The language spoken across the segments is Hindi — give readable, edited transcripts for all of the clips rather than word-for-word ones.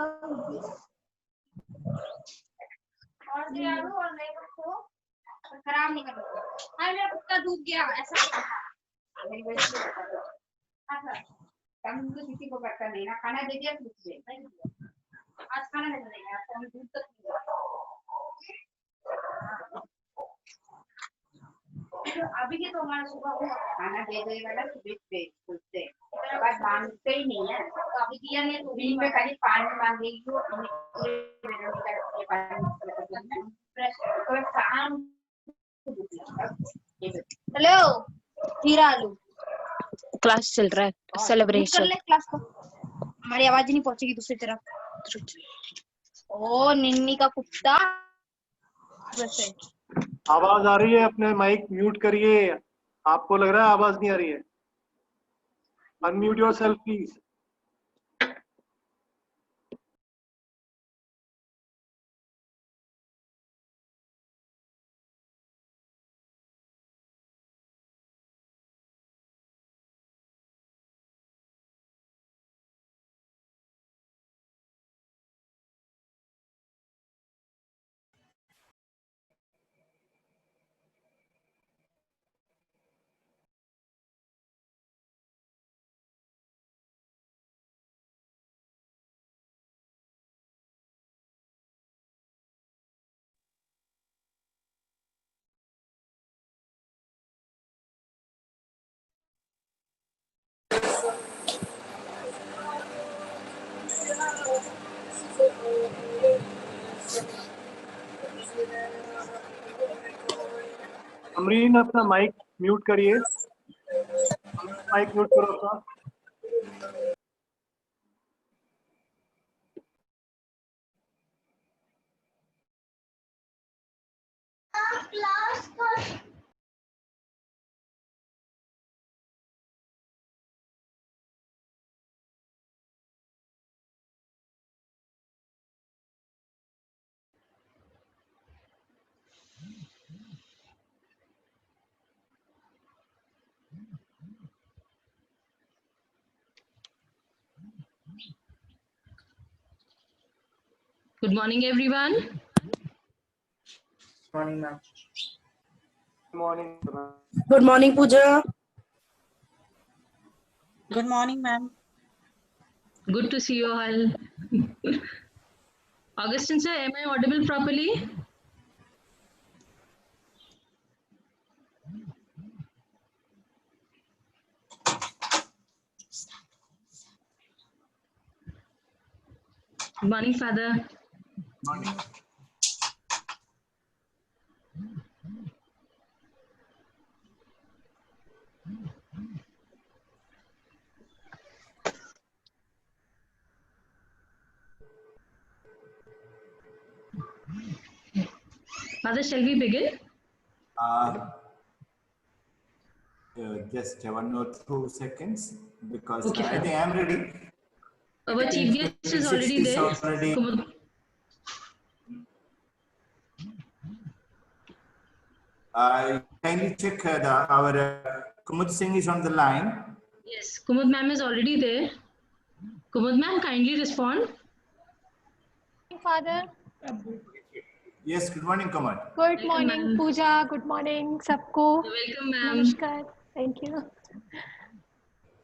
और नहीं रखो, खराब नहीं करो। मेरा कुत्ता डूब गया ऐसा नहीं कम तो किसी को करता नहीं ना, खाना दे दिया कुछ दे आज खाना नहीं देगा तो हम दूध तक अभी के तो हमारा सुबह वो खाना दे देगा ना सुबह पे खुलते बाद मांगते ही नहीं है, तो अभी दिया नहीं तो दिन में खाली पानी मांगेगी वो हेलो हीरा आलू क्लास चल रहा है, सेलिब्रेशन। क्लास को हमारी आवाज नहीं पहुंचेगी दूसरी तरफ। ओ निन्नी का कुत्ता वैसे आवाज आ रही है? अपने माइक म्यूट करिए। आपको लग रहा है आवाज नहीं आ रही है? Unmute yourself please. अमरीन अपना माइक म्यूट करिए। माइक म्यूट करो अपना। Good morning, everyone. Morning, ma'am. Morning. Good morning, Pooja. Good morning, ma'am. Good to see you all. Augustine sir, am I audible properly? Good morning, Father. Morning. Father, shall we begin? Just 1 or 2 seconds because Okay, I think I'm ready. Our chief guest is already there. Already. Kumud- Kindly check our Kumud Singh is on the line. Yes, Kumud ma'am is already there. Kumud ma'am, kindly respond. Father, Yes, good morning, Kumud. good Welcome, morning, ma'am. Pooja. Good morning, सबको. Welcome, ma'am. Namaskar. Thank you.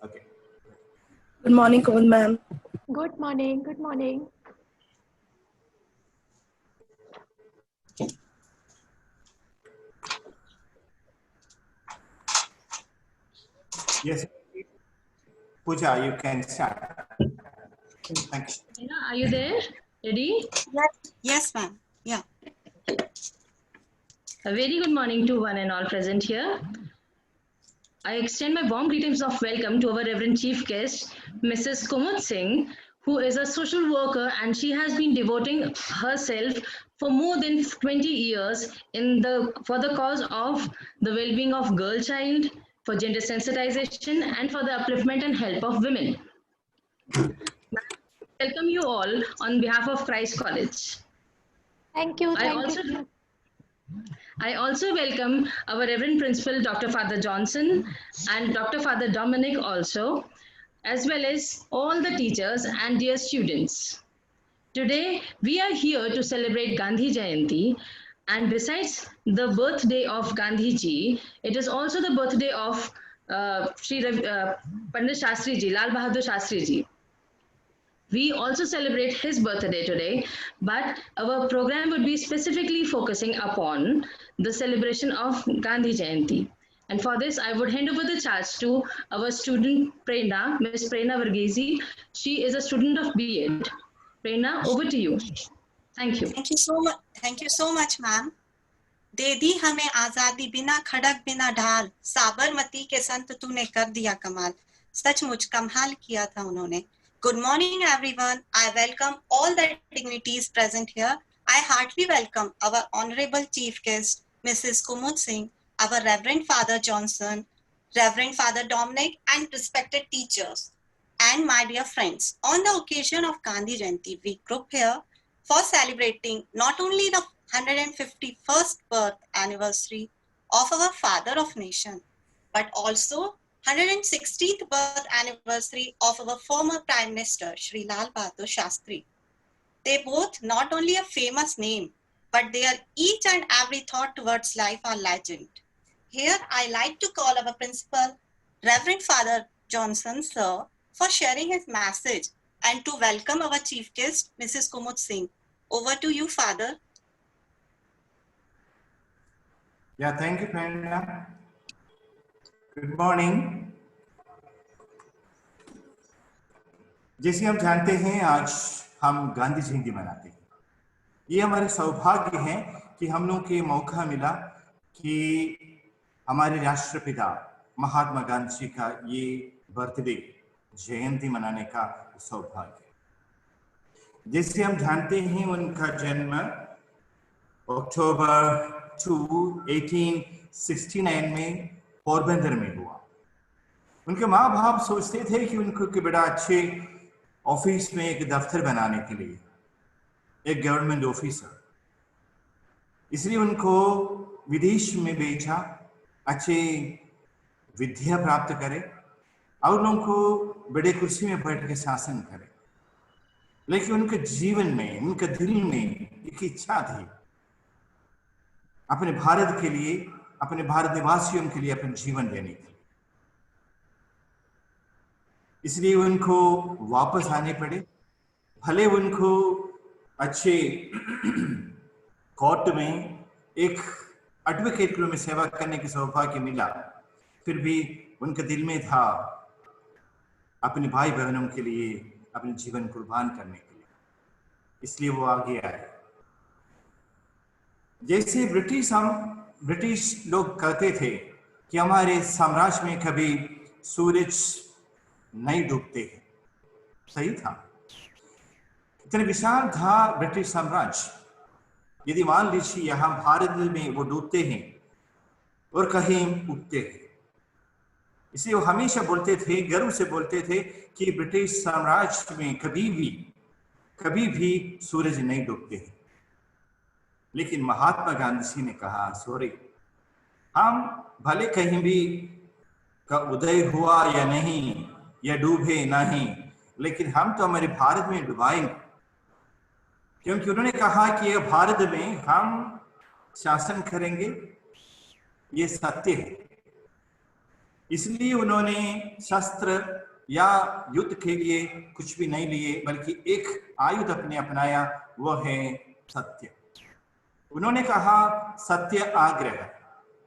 Okay. Good morning, Kumud ma'am. Good morning. Good morning. Yes, Pooja, you can start. Thank you. Tina, are you there? Ready? Yes, ma'am. Yeah. A very good morning to one and all present here. I extend my warm greetings of welcome to our Reverend Chief Guest, Mrs. Kumud Singh, who is a social worker and she has been devoting herself for more than 20 years for the cause of the well-being of girl child, for gender sensitization and for the upliftment and help of women. Welcome you all on behalf of Christ College. Thank you. Thank you. I also welcome our Reverend Principal, Dr. Father Johnson, and Dr. Father Dominic also, as well as all the teachers and dear students. Today, we are here to celebrate Gandhi Jayanti. And besides the birthday of Gandhi ji, it is also the birthday of Pandit Shastri ji, Lal Bahadur Shastri ji. We also celebrate his birthday today, but our program would be specifically focusing upon the celebration of Gandhi Jayanti. And for this, I would hand over the charge to our student Prerna, Miss Prerna Varghese. She is a student of B.Ed. Prerna, over to you. Thank you. Thank you so much. Thank you so much, ma'am. दे दी हमें आजादी बिना खड़क बिना ढाल, साबरमती के संत तूने कर दिया कमाल. सचमुच कमाल किया था उन्होंने. Good morning, everyone. I welcome all the dignitaries present here. I heartily welcome our honorable chief guest, Mrs. Kumud Singh, our Reverend Father Johnson, Reverend Father Dominic, and respected teachers, and my dear friends. On the occasion of Gandhi Jayanti, we group here for celebrating not only the 151st birth anniversary of our father of nation, but also 116th birth anniversary of our former Prime Minister, Shri Lal Bahadur Shastri. They both not only a famous name, but their each and every thought towards life are legend. Here, I like to call our principal, Reverend Father Johnson, sir, for sharing his message and to welcome our chief guest, Mrs. Kumud Singh. Over to you, Father. Yeah, thank you, Prerna. Good morning. जैसे हम जानते हैं, आज हम गांधी जयंती मनाते हैं. ये हमारे सौभाग्य है कि हम लोग के मौका मिला कि हमारे राष्ट्रपिता महात्मा गांधी जी का ये बर्थडे जयंती मनाने का सौभाग्य. जैसे हम जानते हैं, उनका जन्म अक्टूबर 2, 1869 में पोरबंदर में हुआ. उनके माँ बाप सोचते थे कि उनको के बड़ा अच्छे ऑफिस में एक दफ्तर बनाने के लिए, एक गवर्नमेंट ऑफिसर, इसलिए उनको विदेश में भेजा, अच्छे विद्या प्राप्त करे और उनको बड़े कुर्सी में बैठ के शासन करे. लेकिन उनके जीवन में, उनके दिल में एक इच्छा थी अपने भारत के लिए, अपने भारत निवासियों के लिए अपने जीवन देने की. इसलिए उनको वापस आने पड़े. भले उनको अच्छे कोर्ट में एक एडवोकेट के रूप में सेवा करने की सौभाग्य मिला, फिर भी उनके दिल में था अपने भाई बहनों के लिए अपने जीवन कुर्बान करने के लिए. इसलिए वो आगे आए. जैसे ब्रिटिश लोग कहते थे कि हमारे साम्राज्य में कभी सूरज नहीं डूबते. सही था. इतने विशाल था ब्रिटिश साम्राज्य. यदि मान लीजिए यहाँ भारत में वो डूबते हैं और कहीं उगते हैं. इसलिए वो हमेशा बोलते थे, गर्व से बोलते थे कि ब्रिटिश साम्राज्य में कभी भी सूरज नहीं डूबते हैं. लेकिन महात्मा गांधी जी ने कहा, सॉरी, हम भले कहीं भी का उदय हुआ या नहीं, या डूबे नहीं, लेकिन हम तो हमारे भारत में डुबाएंगे. क्योंकि उन्होंने कहा कि भारत में हम शासन करेंगे, ये सत्य है. इसलिए उन्होंने शस्त्र या युद्ध के लिए कुछ भी नहीं लिए, बल्कि एक आयुध अपने अपनाया, वो है सत्य. उन्होंने कहा, सत्य आग्रह,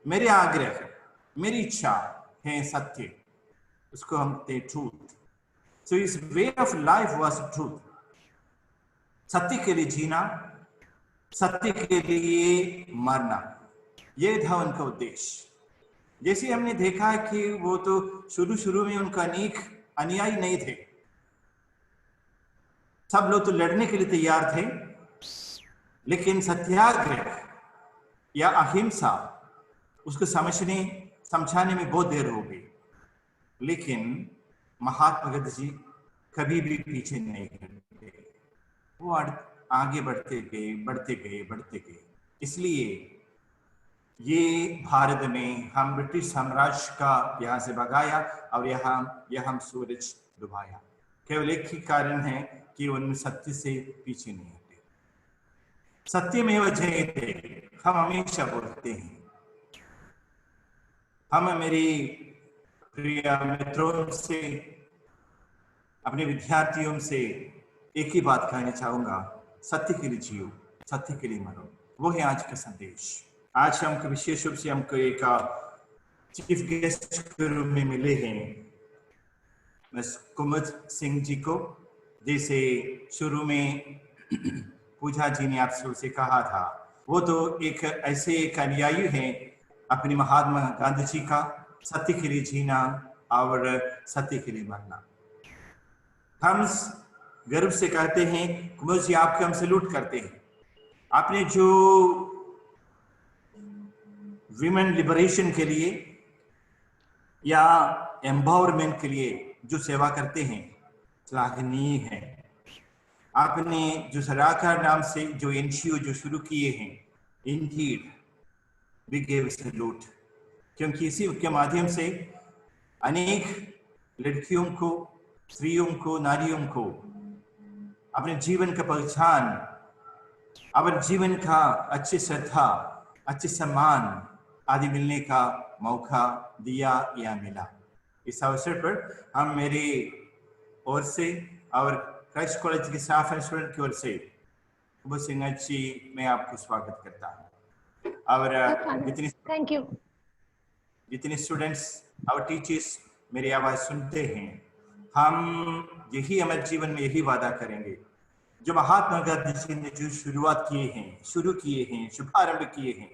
मेरे आग्रह, मेरी इच्छा है सत्य. उसको हम कहते ट्रूथ. सो इस way of life was truth. सत्य के लिए जीना, सत्य के लिए मरना, ये था उनका उद्देश्य. जैसे हमने देखा कि वो तो शुरू में उनका अनेक अनुयायी नहीं थे. सब लोग तो लड़ने के लिए तैयार थे, लेकिन सत्याग्रह या अहिंसा उसको समझाने में बहुत देर हो गई. लेकिन महात्मा गांधी जी कभी भी पीछे नहीं हटे. वो आगे बढ़ते गए. इसलिए ये भारत में हम ब्रिटिश साम्राज्य का यहाँ से भगाया और यहाँ सूरज डुबाया. केवल एक ही कारण है कि उनमें सत्य से पीछे नहीं हटे। सत्यमेव जयते हम हमेशा बोलते हैं। हम मेरी प्रिय मित्रों से, अपने विद्यार्थियों से एक ही बात कहना चाहूंगा, सत्य के लिए जियो, सत्य के लिए मरो। वो है आज का संदेश। आज हमको विशेष रूप से हमको एक चीफ गेस्ट के रूप में मिले हैं मिस कुमुद सिंह जी को। जैसे शुरू में पूजा जी ने आप सबसे कहा था, वो तो एक ऐसे एक अनुयायी हैं अपने महात्मा गांधी जी का, सत्य के लिए जीना और सत्य के लिए मरना। हम गर्व से कहते हैं कुमुद जी, आपके हम सैल्यूट करते हैं। आपने जो विमेन लिबरेशन के लिए या एम्पावरमेंट के लिए जो सेवा करते हैं श्लाघनीय है। आपने जो सलाहकार नाम से जो एनजीओ जो शुरू किए हैं, इंडीड वी गिव सैल्यूट, क्योंकि इसी के माध्यम से अनेक लड़कियों को, स्त्रियों को, नारियों को अपने जीवन का पहचान, अपने जीवन का अच्छी श्रद्धा, अच्छे सम्मान आदि मिलने का मौका दिया या मिला। इस अवसर पर हम मेरी ओर से और क्राइस्ट कॉलेज के स्टाफ एंड स्टूडेंट की ओर से कुमुद सिंह जी मैं आपको स्वागत करता हूँ। और जितने स्टूडेंट्स और टीचर्स मेरी आवाज सुनते हैं, हम यही हमारे जीवन में यही वादा करेंगे, जो महात्मा गांधी जी ने जो शुरू किए हैं, शुभारंभ किए हैं,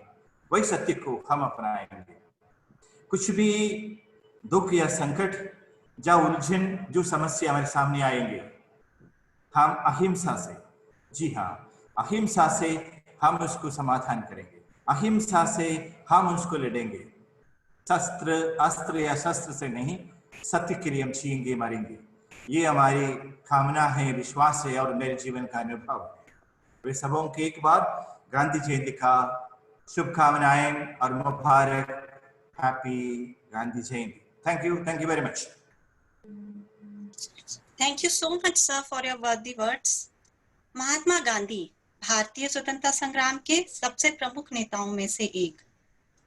वही सत्य को हम अपनाएंगे। कुछ भी दुख या संकट या उलझन जो समस्या हमारे सामने आएंगे, हम अहिंसा से, जी हाँ, अहिंसा से हम उसको समाधान करेंगे, अहिंसा से हम उसको लड़ेंगे। शस्त्र, अस्त्र या शस्त्र से नहीं, सत्य के लिए हम जिएंगे, मरेंगे। ये हमारी कामना है, विश्वास है और मेरे जीवन का अनुभव है। वे सबों के एक बार गांधी जयंती का शुभकामनाएं और मुबारक, happy Gandhi Jayanti. Thank you very much. Thank you so much, sir, for your worthy words. Mahatma Gandhi भारतीय स्वतंत्रता संग्राम के सबसे प्रमुख नेताओं में से एक,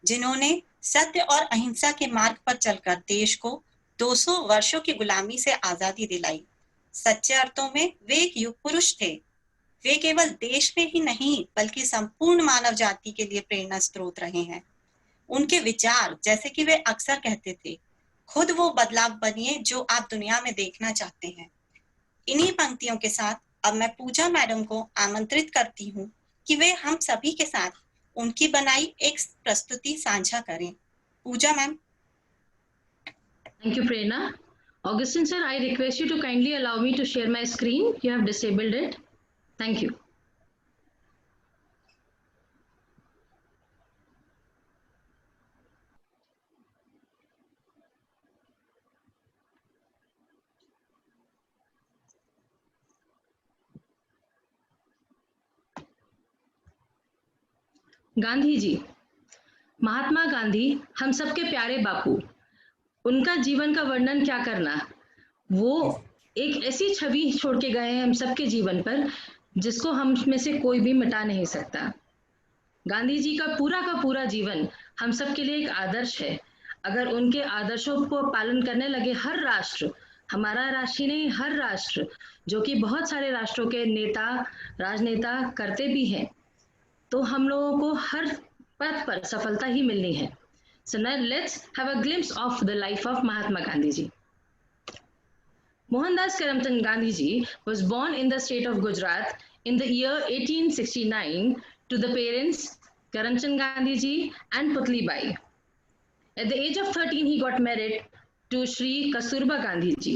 जिन्होंने सत्य और अहिंसा के मार्ग पर चलकर देश को 200 वर्षों की गुलामी से आजादी दिलाई। सच्चे अर्थों में वे एक युग पुरुष थे। वे केवल देश में ही नहीं बल्कि संपूर्ण मानव जाति के लिए प्रेरणा स्रोत रहे हैं। उनके विचार, जैसे कि वे अक्सर कहते थे, खुद वो बदलाव बनिए जो आप दुनिया में देखना चाहते हैं। इन्हीं पंक्तियों के साथ अब मैं पूजा मैडम को आमंत्रित करती हूँ कि वे हम सभी के साथ उनकी बनाई एक प्रस्तुति साझा करें। पूजा ma'am. Thank you, Prerna. Augustine sir, I request you to kindly allow me to share my screen. You have disabled it. Thank you. Gandhi ji, Mahatma Gandhi हम सबके प्यारे बापू, उनका जीवन का वर्णन क्या करना। वो एक ऐसी छवि छोड़ के गए हैं हम सबके जीवन पर, जिसको हम में से कोई भी मिटा नहीं सकता। गांधी जी का पूरा जीवन हम सबके लिए एक आदर्श है। अगर उनके आदर्शों को पालन करने लगे हर राष्ट्र, हमारा राष्ट्र नहीं, हर राष्ट्र, जो कि बहुत सारे राष्ट्रों के नेता, राजनेता करते भी हैं, तो हम लोगों को हर पथ पर सफलता ही मिलनी है। So now let's have a glimpse of the life of Mahatma Gandhi ji. Mohandas Karamchand Gandhi ji was born in the state of Gujarat in the year 1869 to the parents Karamchand Gandhi ji and Putli Bai. At the age of 13, he got married to Shri Kasturba Gandhi ji.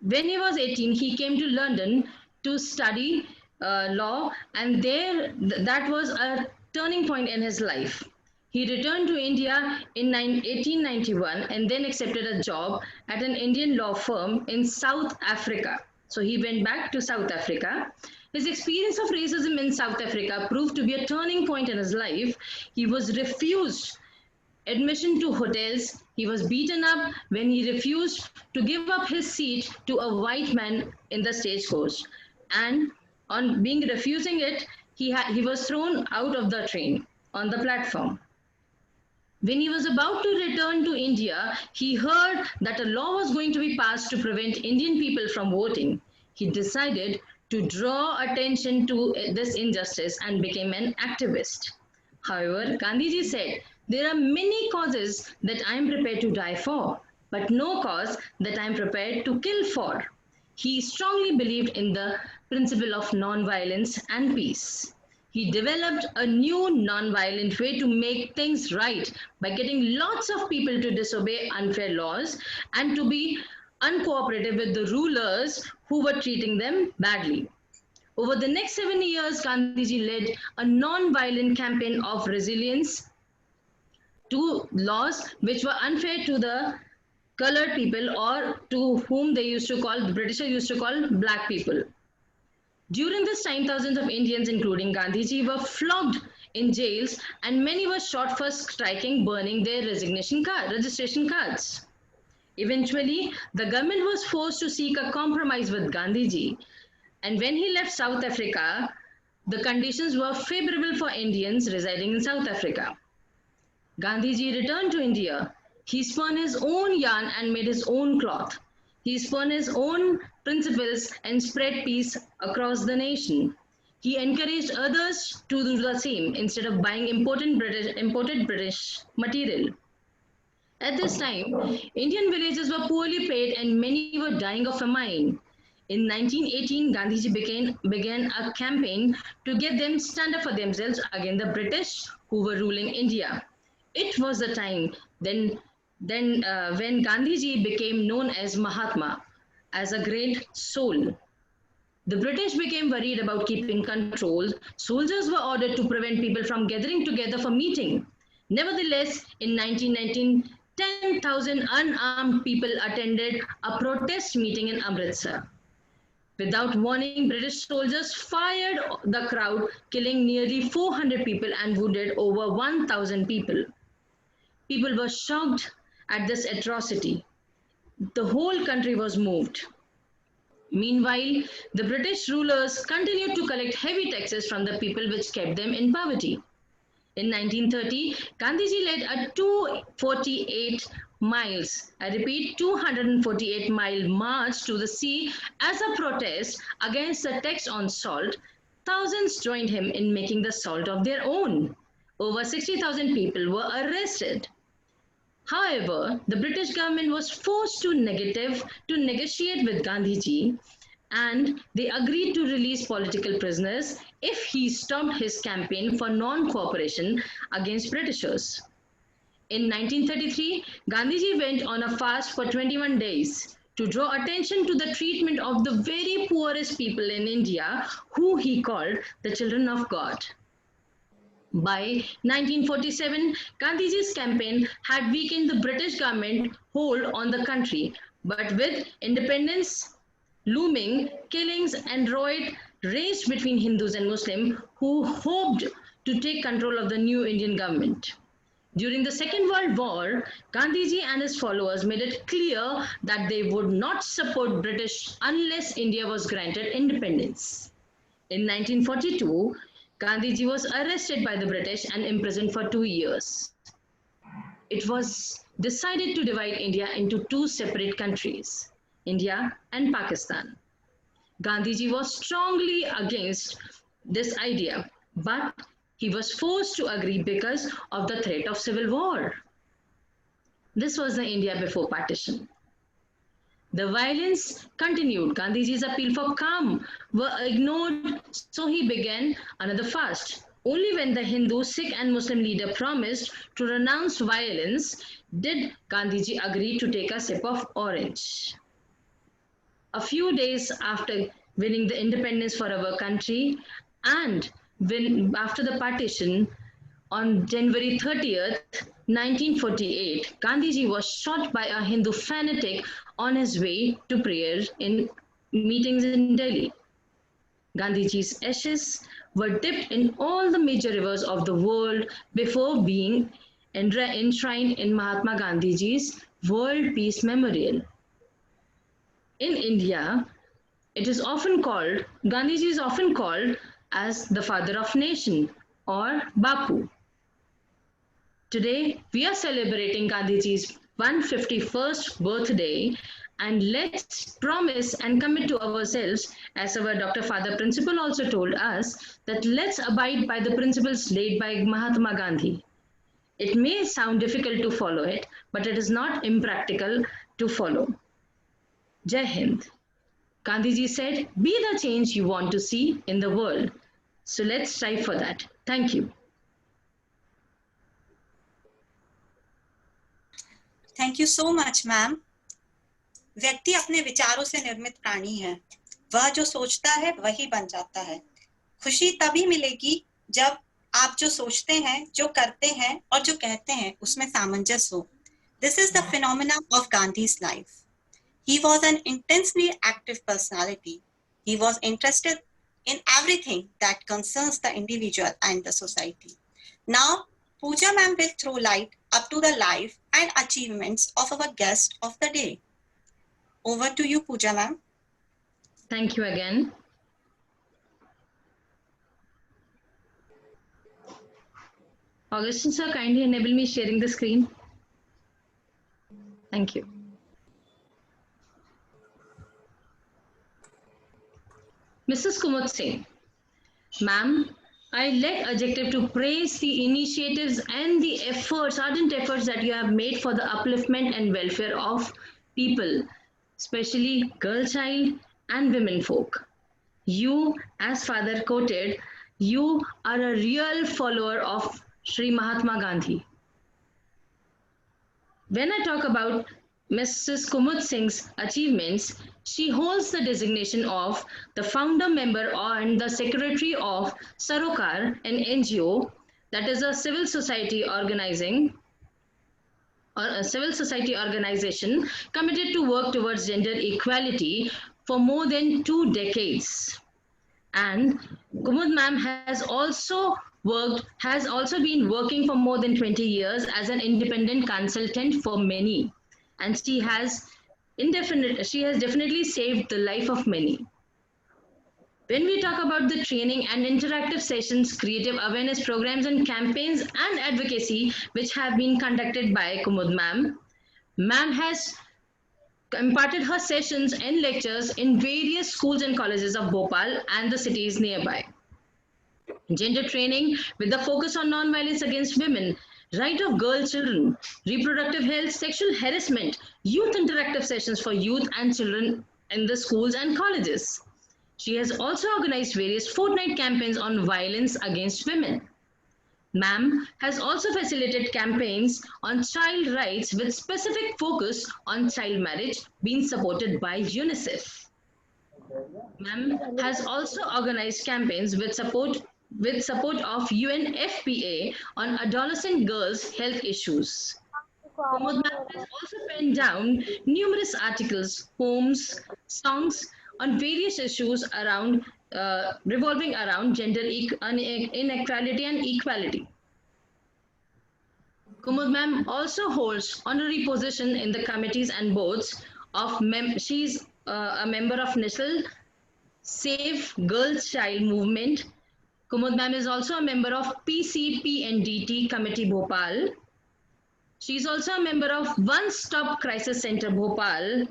When he was 18, he came to London to study law, and there that was a turning point in his life. He returned to India in 1891 and then accepted a job at an Indian law firm in South Africa. So he went back to South Africa. His experience of racism in South Africa proved to be a turning point in his life. He was refused admission to hotels. He was beaten up when he refused to give up his seat to a white man in the stagecoach. And on being refusing it, he was thrown out of the train on the platform. When he was about to return to India, he heard that a law was going to be passed to prevent Indian people from voting. He decided to draw attention to this injustice and became an activist. However, Gandhiji said, there are many causes that I am prepared to die for, but no cause that I am prepared to kill for. He strongly believed in the principle of non-violence and peace. He developed a new non-violent way to make things right by getting lots of people to disobey unfair laws and to be uncooperative with the rulers who were treating them badly. Over the next 7 years, Gandhiji led a non-violent campaign of resilience to laws which were unfair to the colored people, or to whom the British used to call black people. During this time, thousands of Indians, including Gandhiji, were flogged in jails and many were shot for striking, burning their registration cards. Eventually, the government was forced to seek a compromise with Gandhiji. And when he left South Africa, the conditions were favorable for Indians residing in South Africa. Gandhiji returned to India. He spun his own yarn and made his own cloth. He spun his own principles and spread peace across the nation. He encouraged others to do the same instead of buying imported British material. At this time, Indian villages were poorly paid and many were dying of famine. In 1918, Gandhiji began a campaign to get them stand up for themselves against the British who were ruling India. It was the time when Gandhiji became known as Mahatma, as a great soul. The British became worried about keeping control. Soldiers were ordered to prevent people from gathering together for meeting. Nevertheless, in 1919, 10,000 unarmed people attended a protest meeting in Amritsar. Without warning, British soldiers fired the crowd, killing nearly 400 people and wounded over 1,000 people. People were shocked at this atrocity. The whole country was moved. Meanwhile, the British rulers continued to collect heavy taxes from the people, which kept them in poverty. In 1930, Gandhiji led a 248 miles, I repeat, 248-mile march to the sea as a protest against the tax on salt. Thousands joined him in making the salt of their own. Over 60,000 people were arrested. However, the British government was forced to negotiate with Gandhiji, and they agreed to release political prisoners if he stopped his campaign for non-cooperation against Britishers. In 1933, Gandhiji went on a fast for 21 days to draw attention to the treatment of the very poorest people in India, who he called the children of God. By 1947, Gandhiji's campaign had weakened the British government hold on the country, but with independence looming, killings and riot raged between Hindus and Muslims who hoped to take control of the new Indian government. During the Second World War, Gandhiji and his followers made it clear that they would not support British unless India was granted independence. In 1942, Gandhiji was arrested by the British and imprisoned for 2 years. It was decided to divide India into two separate countries, India and Pakistan. Gandhiji was strongly against this idea, but he was forced to agree because of the threat of civil war. This was the India before partition. The violence continued. Gandhiji's appeal for calm were ignored, so he began another fast. Only when the Hindu, Sikh and Muslim leader promised to renounce violence did Gandhiji agree to take a sip of orange. A few days after winning the independence for our country and after the partition, on January 30th, 1948, Gandhiji was shot by a Hindu fanatic on his way to prayer in meetings in Delhi. Gandhiji's ashes were dipped in all the major rivers of the world before being enshrined in Mahatma Gandhiji's World Peace Memorial. In India, Gandhiji is often called as the father of nation or Bapu. Today, we are celebrating Gandhiji's 151st birthday, and let's promise and commit to ourselves, as our Dr. Father Principal also told us, that let's abide by the principles laid by Mahatma Gandhi. It may sound difficult to follow it, but it is not impractical to follow. Jai Hind. Gandhiji said, be the change you want to see in the world. So let's strive for that. Thank you. Thank you so much ma'am. व्यक्ति अपने विचारों से निर्मित प्राणी है, वह जो सोचता है वही बन जाता है। खुशी तभी मिलेगी जब आप जो सोचते हैं, जो करते हैं और जो कहते हैं उसमें सामंजस्य हो। This is the phenomena of Gandhi's life. He was an intensely active personality. He was interested in everything that concerns the individual and the society. Now, Pooja ma'am will throw light up to the life and achievements of our guest of the day. Over to you, Pooja ma'am. Thank you again. Augustine sir, kindly enable me sharing the screen. Thank you. Mrs. Kumud Singh. Ma'am, I lack adjective to praise the initiatives and the efforts, ardent efforts that you have made for the upliftment and welfare of people, especially girl child and women folk. You, as Father quoted, you are a real follower of Sri Mahatma Gandhi. When I talk about Mrs. Kumud Singh's achievements, she holds the designation of the founder member and the secretary of Sarokar, an NGO that is a civil society organization committed to work towards gender equality for more than 2 decades. And Kumud ma'am has also been working for more than 20 years as an independent consultant for many, and she has definitely saved the life of many. When we talk about the training and interactive sessions, creative awareness programs and campaigns and advocacy which have been conducted by Kumud ma'am has imparted her sessions and lectures in various schools and colleges of Bhopal and the cities nearby. Gender training with the focus on non-violence against women, right of girl children, reproductive health, sexual harassment, youth interactive sessions for youth and children in the schools and colleges. She has also organized various fortnight campaigns on violence against women. Ma'am has also facilitated campaigns on child rights with specific focus on child marriage, being supported by UNICEF. Ma'am has also organized campaigns with support of UNFPA on adolescent girls' health issues. Kumud ma'am has also penned down numerous articles, poems, songs on various issues revolving around gender inequality and equality. Kumud ma'am also holds honorary position in the committees and boards of she's a member of National Save Girl Child Movement. Kumud ma'am is also a member of PCPNDT Committee Bhopal. She is also a member of One Stop Crisis Center Bhopal,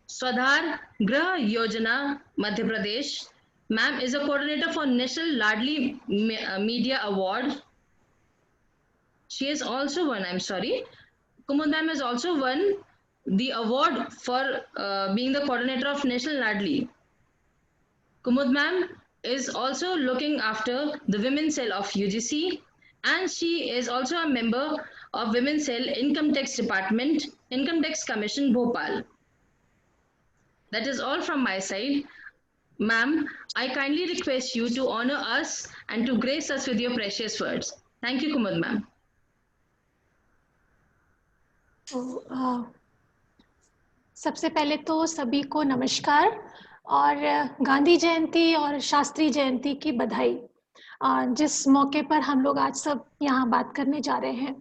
Swadhar Grah Yojana Madhya Pradesh. Ma'am is a coordinator for National Ladli Media Award. She has also won, Kumud ma'am has also won the award for being the coordinator of National Ladli. Kumud ma'am is also looking after the Women's Cell of UGC, and she is also a member of Women's Cell Income Tax Department, Income Tax Commission, Bhopal. That is all from my side. Ma'am, I kindly request you to honor us and to grace us with your precious words. Thank you, Kumud ma'am. तो सबसे पहले तो सभी को नमस्कार और गांधी जयंती और शास्त्री जयंती की बधाई। जिस मौके पर हम लोग आज सब यहाँ बात करने जा रहे हैं,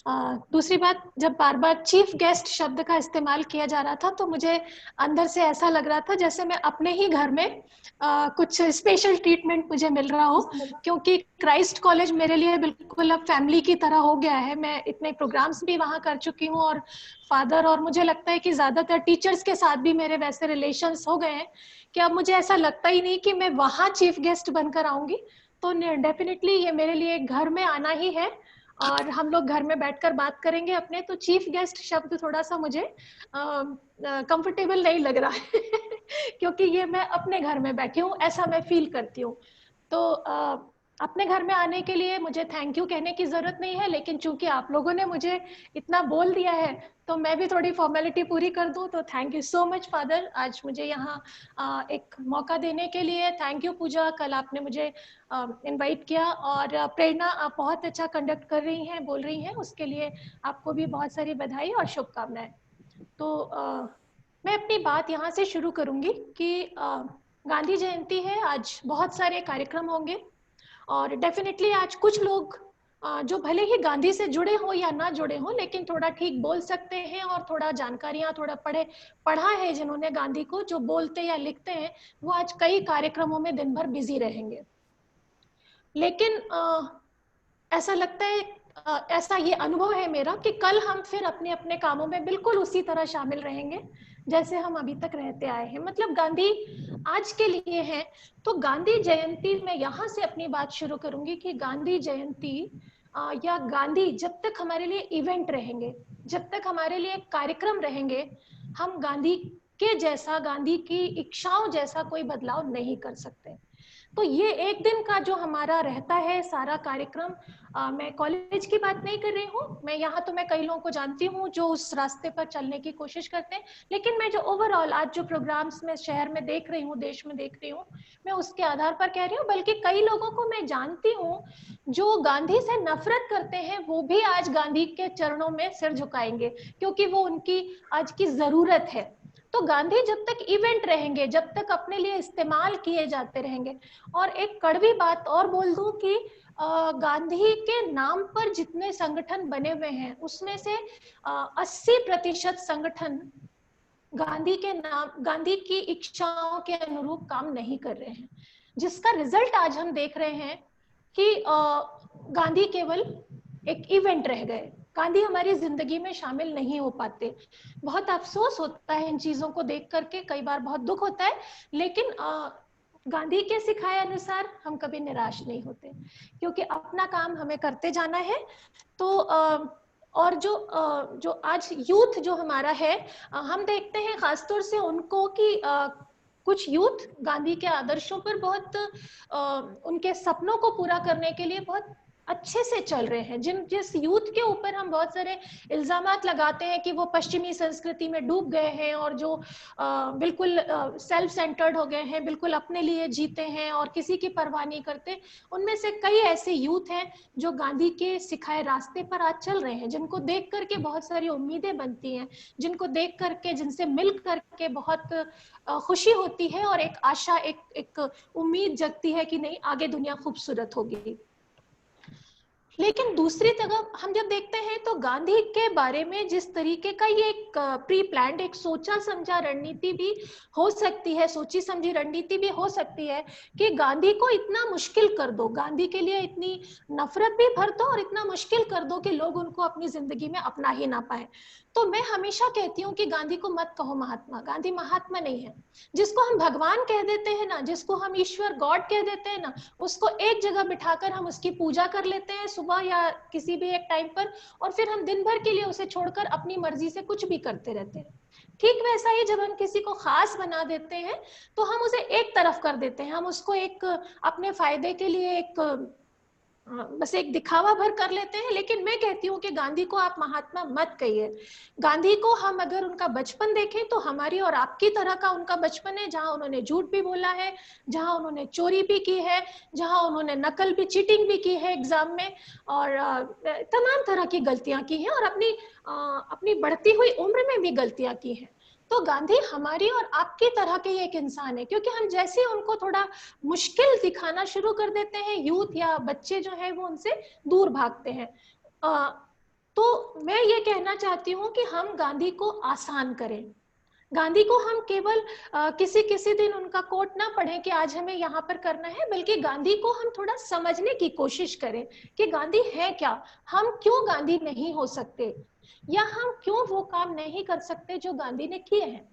दूसरी बात, जब बार बार चीफ गेस्ट शब्द का इस्तेमाल किया जा रहा था तो मुझे अंदर से ऐसा लग रहा था जैसे मैं अपने ही घर में कुछ स्पेशल ट्रीटमेंट मुझे मिल रहा हो, क्योंकि क्राइस्ट कॉलेज मेरे लिए बिल्कुल अब फैमिली की तरह हो गया है। मैं इतने प्रोग्राम्स भी वहाँ कर चुकी हूँ और फादर और मुझे लगता है कि ज़्यादातर टीचर्स के साथ भी मेरे वैसे रिलेशंस हो गए हैं कि अब मुझे ऐसा लगता ही नहीं कि मैं वहाँ चीफ गेस्ट बनकर आऊँगी। तो डेफिनेटली ये मेरे लिए घर में आना ही है और हम लोग घर में बैठकर बात करेंगे अपने। तो चीफ गेस्ट शब्द थोड़ा सा मुझे कंफर्टेबल नहीं लग रहा है क्योंकि ये मैं अपने घर में बैठी हूँ, ऐसा मैं फील करती हूँ। तो अपने घर में आने के लिए मुझे थैंक यू कहने की जरूरत नहीं है, लेकिन चूंकि आप लोगों ने मुझे इतना बोल दिया है तो मैं भी थोड़ी फॉर्मेलिटी पूरी कर दूं। तो thank you so much father, आज मुझे यहाँ एक मौका देने के लिए। थैंक यू पूजा, कल आपने मुझे इनवाइट किया। और प्रेरणा, आप बहुत अच्छा कंडक्ट कर रही हैं, बोल रही हैं, उसके लिए आपको भी बहुत सारी बधाई और शुभकामनाएं। तो मैं अपनी बात यहाँ से शुरू करूंगी कि गांधी जयंती है, आज बहुत सारे कार्यक्रम होंगे और डेफिनेटली आज कुछ लोग जो भले ही गांधी से जुड़े हो या ना जुड़े हो लेकिन थोड़ा ठीक बोल सकते हैं और थोड़ा जानकारियां थोड़ा पढ़ा है जिन्होंने गांधी को, जो बोलते या लिखते हैं, वो आज कई कार्यक्रमों में दिन भर बिजी रहेंगे। लेकिन ऐसा लगता है, ऐसा ये अनुभव है मेरा कि कल हम फिर अपने अपने कामों में बिल्कुल उसी तरह शामिल रहेंगे जैसे हम अभी तक रहते आए हैं। मतलब गांधी आज के लिए है। तो गांधी जयंती, मैं यहाँ से अपनी बात शुरू करूंगी कि गांधी जयंती या गांधी जब तक हमारे लिए इवेंट रहेंगे, जब तक हमारे लिए कार्यक्रम रहेंगे, हम गांधी के जैसा, गांधी की इच्छाओं जैसा कोई बदलाव नहीं कर सकते। तो ये एक दिन का जो हमारा रहता है सारा कार्यक्रम, मैं कॉलेज की बात नहीं कर रही हूँ, मैं यहाँ तो मैं कई लोगों को जानती हूँ जो उस रास्ते पर चलने की कोशिश करते हैं, लेकिन मैं जो ओवरऑल आज जो प्रोग्राम्स में शहर में देख रही हूँ, देश में देख रही हूँ, मैं उसके आधार पर कह रही हूँ। बल्कि कई लोगों को मैं जानती हूँ जो गांधी से नफरत करते हैं, वो भी आज गांधी के चरणों में सिर झुकाएंगे क्योंकि वो उनकी आज की जरूरत है। तो गांधी जब तक इवेंट रहेंगे, जब तक अपने लिए इस्तेमाल किए जाते रहेंगे। और एक कड़वी बात और बोल दूं कि गांधी के नाम पर जितने संगठन बने हुए हैं उसमें से 80% संगठन गांधी के नाम, गांधी की इच्छाओं के अनुरूप काम नहीं कर रहे हैं, जिसका रिजल्ट आज हम देख रहे हैं कि गांधी केवल एक इवेंट रह गए, गांधी हमारी जिंदगी में शामिल नहीं हो पाते। बहुत अफसोस होता है इन चीजों को देख करके, कई बार बहुत दुख होता है, लेकिन गांधी के सिखाए अनुसार हम कभी निराश नहीं होते क्योंकि अपना काम हमें करते जाना है। तो और जो आज यूथ जो हमारा है, हम देखते हैं खासतौर से उनको कि कुछ यूथ गांधी के आदर्शों पर बहुत उनके सपनों को पूरा करने के लिए बहुत अच्छे से चल रहे हैं। जिस यूथ के ऊपर हम बहुत सारे इल्जामात लगाते हैं कि वो पश्चिमी संस्कृति में डूब गए हैं और जो बिल्कुल सेल्फ सेंटर्ड हो गए हैं, बिल्कुल अपने लिए जीते हैं और किसी की परवाह नहीं करते, उनमें से कई ऐसे यूथ हैं जो गांधी के सिखाए रास्ते पर आज चल रहे हैं, जिनको देख करके बहुत सारी उम्मीदें बनती हैं, जिनको देख करके, जिनसे मिल करके बहुत खुशी होती है और एक आशा, एक उम्मीद जगती है कि नहीं, आगे दुनिया खूबसूरत होगी। लेकिन दूसरी तरफ हम जब देखते हैं तो गांधी के बारे में जिस तरीके का ये एक प्री प्लान्ड, एक सोचा समझा रणनीति भी हो सकती है, सोची समझी रणनीति भी हो सकती है कि गांधी को इतना मुश्किल कर दो, गांधी के लिए इतनी नफरत भी भर दो और इतना मुश्किल कर दो कि लोग उनको अपनी जिंदगी में अपना ही ना पाए। तो मैं हमेशा कहती हूँ कि गांधी को मत कहो महात्मा, गांधी महात्मा नहीं है। जिसको हम भगवान कह देते हैं ना, जिसको हम ईश्वर गॉड कह देते हैं ना, उसको एक जगह बिठाकर हम उसकी पूजा कर लेते हैं सुबह या किसी भी एक टाइम पर, और फिर हम दिन भर के लिए उसे छोड़कर अपनी मर्जी से कुछ भी करते रहते हैं। ठीक वैसा ही जब हम किसी को खास बना देते हैं तो हम उसे एक तरफ कर देते हैं, हम उसको एक अपने फायदे के लिए एक बस एक दिखावा भर कर लेते हैं। लेकिन मैं कहती हूँ कि गांधी को आप महात्मा मत कहिए। गांधी को हम अगर उनका बचपन देखें तो हमारी और आपकी तरह का उनका बचपन है, जहां उन्होंने झूठ भी बोला है, जहां उन्होंने चोरी भी की है, जहां उन्होंने नकल भी, चीटिंग भी की है एग्जाम में, और तमाम तरह की गलतियां की हैं और अपनी बढ़ती हुई उम्र में भी गलतियां की हैं। तो गांधी हमारी और आपकी तरह के एक इंसान है, क्योंकि हम जैसे उनको थोड़ा मुश्किल दिखाना शुरू कर देते हैं, यूथ या बच्चे जो है वो उनसे दूर भागते हैं। तो तो मैं ये कहना चाहती हूँ कि हम गांधी को आसान करें। गांधी को हम केवल किसी दिन उनका कोट ना पढ़ें कि आज हमें यहाँ पर करना है, बल्कि गांधी को हम थोड़ा समझने की कोशिश करें कि गांधी है क्या, हम क्यों गांधी नहीं हो सकते, या हम क्यों वो काम नहीं कर सकते जो गांधी ने किए हैं,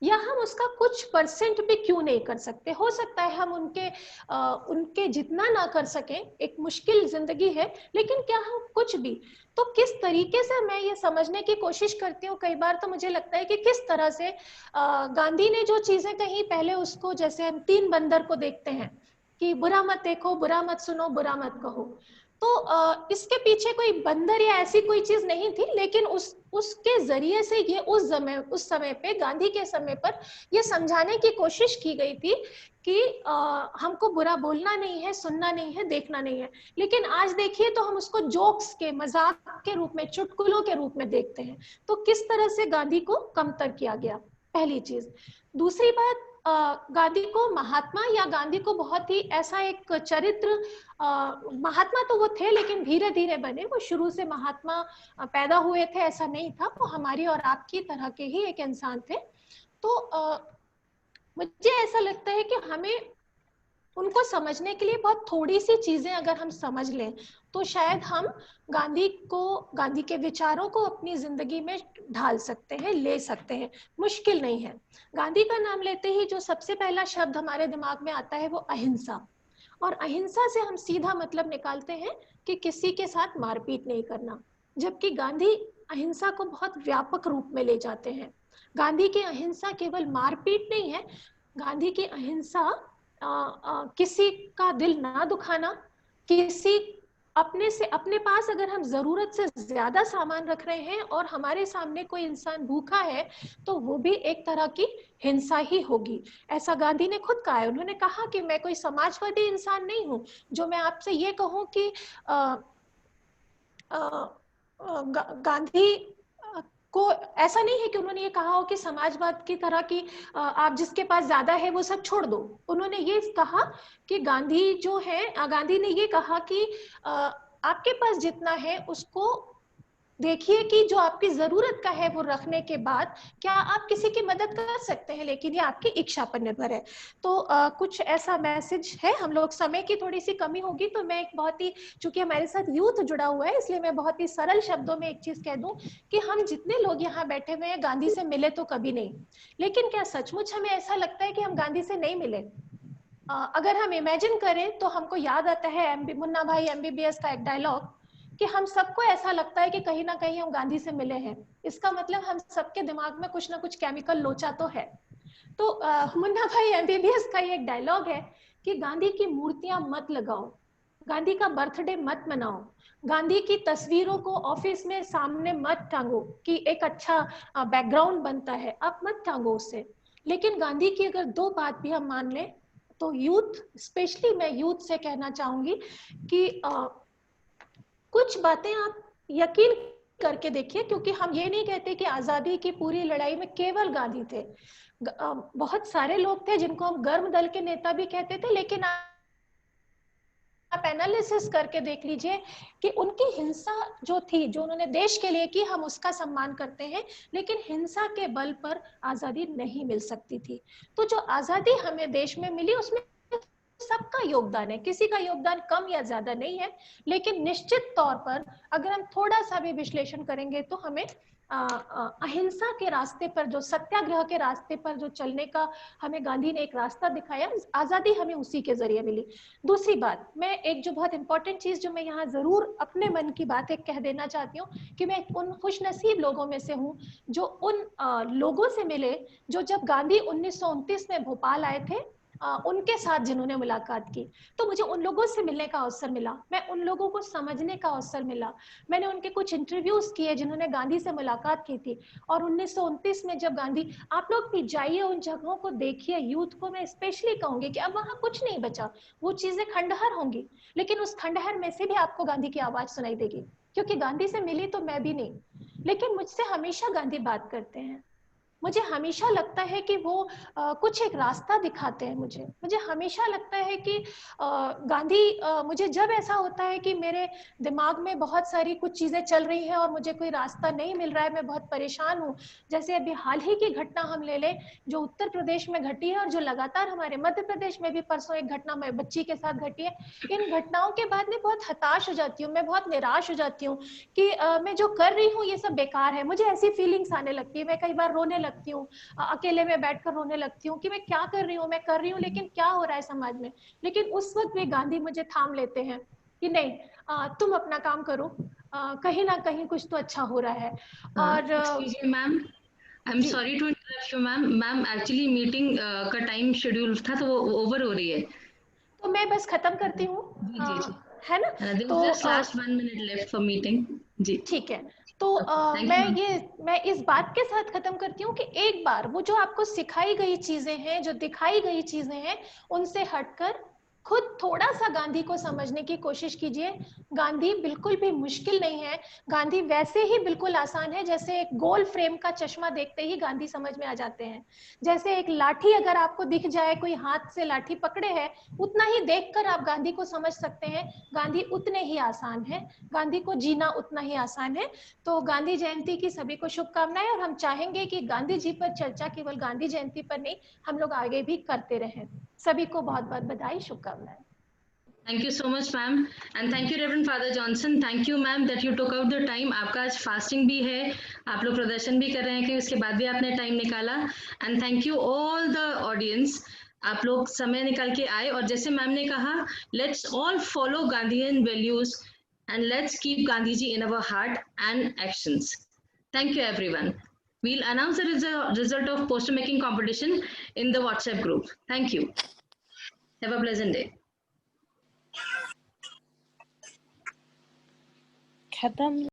या हम उसका कुछ परसेंट भी क्यों नहीं कर सकते। हो सकता है हम उनके जितना ना कर सकें, एक मुश्किल जिंदगी है, लेकिन क्या हम कुछ भी, तो किस तरीके से मैं ये समझने की कोशिश करती हूँ कई बार, तो मुझे लगता है कि किस तरह से गांधी ने जो चीजें कही, पहले उसको, जैसे हम 3 बंदर को देखते हैं कि बुरा मत देखो, बुरा मत सुनो, बुरा मत कहो, तो इसके पीछे कोई बंदर या ऐसी कोई चीज नहीं थी, लेकिन उसके जरिए से ये उस समय पे, गांधी के समय पर ये समझाने की कोशिश की गई थी कि हमको बुरा बोलना नहीं है, सुनना नहीं है, देखना नहीं है। लेकिन आज देखिए तो हम उसको जोक्स के, मजाक के रूप में, चुटकुलों के रूप में देखते हैं। तो किस तरह से गांधी को कमतर किया गया, पहली चीज। दूसरी बात, गांधी को महात्मा, या गांधी को बहुत ही ऐसा एक चरित्र, महात्मा तो वो थे लेकिन धीरे धीरे बने, वो शुरू से महात्मा पैदा हुए थे ऐसा नहीं था, वो हमारी और आपकी तरह के ही एक इंसान थे। तो मुझे ऐसा लगता है कि हमें उनको समझने के लिए बहुत थोड़ी सी चीजें अगर हम समझ लें, तो शायद हम गांधी के विचारों को अपनी जिंदगी में ढाल सकते हैं, ले सकते हैं। मुश्किल नहीं है। गांधी का नाम लेते ही जो सबसे पहला शब्द हमारे दिमाग में आता है वो अहिंसा, और अहिंसा से हम सीधा मतलब निकालते हैं कि किसी के साथ मारपीट नहीं करना, जबकि गांधी अहिंसा को बहुत व्यापक रूप में ले जाते हैं। गांधी की अहिंसा केवल मारपीट नहीं है, गांधी की अहिंसा किसी का दिल ना दुखाना, किसी अपने पास अगर हम जरूरत से ज्यादा सामान रख रहे हैं और हमारे सामने कोई इंसान भूखा है, तो वो भी एक तरह की हिंसा ही होगी। ऐसा गांधी ने खुद कहा है। उन्होंने कहा कि मैं कोई समाजवादी इंसान नहीं हूं जो मैं आपसे ये कहूं कि गांधी को ऐसा नहीं है कि उन्होंने ये कहा हो कि समाजवाद की तरह की आप जिसके पास ज्यादा है वो सब छोड़ दो। उन्होंने ये कहा कि गांधी जो है, गांधी ने ये कहा कि आपके पास जितना है उसको देखिए कि जो आपकी जरूरत का है वो रखने के बाद क्या आप किसी की मदद कर सकते हैं, लेकिन ये आपकी इच्छा पर निर्भर है। तो कुछ ऐसा मैसेज है। हम लोग समय की थोड़ी सी कमी होगी, तो मैं एक बहुत ही, चूंकि हमारे साथ यूथ जुड़ा हुआ है, इसलिए मैं बहुत ही सरल शब्दों में एक चीज कह दूं कि हम जितने लोग यहाँ बैठे हुए हैं गांधी से मिले तो कभी नहीं, लेकिन क्या सचमुच हमें ऐसा लगता है कि हम गांधी से नहीं मिले? अगर हम इमेजिन करें तो हमको याद आता है मुन्ना भाई MBBS का एक डायलॉग कि हम सबको ऐसा लगता है कि कहीं ना कहीं हम गांधी से मिले हैं। इसका मतलब हम सबके दिमाग में कुछ ना कुछ केमिकल लोचा तो है। तो मुन्ना भाई MBBS का ये एक डायलॉग है कि गांधी की मूर्तियां मत लगाओ, गांधी का बर्थडे मत मनाओ, गांधी की तस्वीरों को ऑफिस में सामने मत टांगो कि एक अच्छा बैकग्राउंड बनता है, आप मत टांगो उससे। लेकिन गांधी की अगर 2 बात भी हम मान लें तो यूथ, स्पेशली मैं यूथ से कहना चाहूंगी कि कुछ बातें आप यकीन करके देखिए, क्योंकि हम ये नहीं कहते कि आजादी की पूरी लड़ाई में केवल गांधी थे। बहुत सारे लोग थे जिनको हम गर्म दल के नेता भी कहते थे, लेकिन आप एनालिसिस करके देख लीजिए कि उनकी हिंसा जो थी, जो उन्होंने देश के लिए की, हम उसका सम्मान करते हैं, लेकिन हिंसा के बल पर आजादी नहीं मिल सकती थी। तो जो आजादी हमें देश में मिली उसमें सबका योगदान है, किसी का योगदान कम या ज्यादा नहीं है, लेकिन निश्चित तौर पर अगर हम थोड़ा सा भी विश्लेषण करेंगे तो हमें अहिंसा के रास्ते पर, जो सत्याग्रह के रास्ते पर जो चलने का हमें गांधी ने एक रास्ता दिखाया, आजादी हमें उसी के जरिए मिली। दूसरी बात, मैं एक जो बहुत इंपॉर्टेंट चीज जो मैं यहाँ जरूर अपने मन की बात एक कह देना चाहती हूँ कि मैं उन खुशनसीब लोगों में से हूँ जो उन लोगों से मिले जो जब गांधी 1929 में भोपाल आए थे उनके साथ जिन्होंने मुलाकात की, तो मुझे उन लोगों से मिलने का अवसर मिला, मैं उन लोगों को समझने का अवसर मिला। मैंने उनके कुछ इंटरव्यूज किए जिन्होंने गांधी से मुलाकात की थी। और 1929 में जब गांधी, आप लोग भी जाइए उन जगहों को देखिए, यूथ को मैं स्पेशली कहूंगी कि अब वहां कुछ नहीं बचा, वो चीजें खंडहर होंगी, लेकिन उस खंडहर में से भी आपको गांधी की आवाज सुनाई देगी, क्योंकि गांधी से मिली तो मैं भी नहीं, लेकिन मुझसे हमेशा गांधी बात करते हैं, मुझे हमेशा लगता है कि वो कुछ एक रास्ता दिखाते हैं। मुझे हमेशा लगता है कि गांधी मुझे जब ऐसा होता है कि मेरे दिमाग में बहुत सारी कुछ चीजें चल रही हैं और मुझे कोई रास्ता नहीं मिल रहा है, मैं बहुत परेशान हूँ, जैसे अभी हाल ही की घटना हम ले लें जो उत्तर प्रदेश में घटी है और जो लगातार हमारे मध्य प्रदेश में भी परसों एक घटना बच्ची के साथ घटी है। इन घटनाओं के बाद मैं बहुत हताश हो जाती हूँ, मैं बहुत निराश हो जाती हूँ कि मैं जो कर रही हूँ ये सब बेकार है। मुझे ऐसी फीलिंग्स आने लगती है, मैं कई बार रोने लगती हूँ, अकेले में बैठकर रोने लगती हूँ कि मैं क्या कर रही हूँ, मैं कर रही हूँ लेकिन क्या हो रहा है समाज में। लेकिन उस वक्त भी गांधी मुझे थाम लेते हैं कि नहीं, तुम अपना काम करो, कहीं ना कहीं कुछ तो अच्छा हो रहा है। और excuse me ma'am, I am जी। Sorry to interrupt you ma'am. Ma'am actually meeting का टाइम शेड्यूल था तो वो ओवर हो रही है। तो मैं बस खत्म करती हूँ, जी जी जी, है ना। देयर तो is just last 1 minute left for meeting. जी ठीक है, तो थैंक यू मैम। मैं इस बात के साथ खत्म करती हूँ कि एक बार वो जो आपको सिखाई गई चीजें हैं, जो दिखाई गई चीजें हैं, उनसे हटकर खुद थोड़ा सा गांधी को समझने की कोशिश कीजिए। गांधी बिल्कुल भी मुश्किल नहीं है, गांधी वैसे ही बिल्कुल आसान है जैसे एक गोल फ्रेम का चश्मा देखते ही गांधी समझ में आ जाते हैं। जैसे एक लाठी अगर आपको दिख जाए, कोई हाथ से लाठी पकड़े है, उतना ही देखकर आप गांधी को समझ सकते हैं। गांधी उतने ही आसान है, गांधी को जीना उतना ही आसान है। तो गांधी जयंती की सभी को शुभकामनाएं, और हम चाहेंगे कि गांधी जी पर चर्चा केवल गांधी जयंती पर नहीं, हम लोग आगे भी करते रहें। सभी को बहुत बहुत बधाई, शुभकामनाएं। Thank you so much, ma'am, and thank you, Reverend Father Johnson. Thank you, ma'am, that you took out the time. आपका आज फास्टिंग भी है, आप लोग प्रदर्शन भी कर रहे हैं कि उसके बाद भी आपने टाइम निकाला। And thank you all the audience. आप लोग समय निकाल के आए, और जैसे मैम ने कहा, let's all follow Gandhian values and let's keep Gandhi ji in our heart and actions. Thank you, everyone. We'll announce the result of poster making competition in the WhatsApp group. Thank you. Have a pleasant day. खत्म।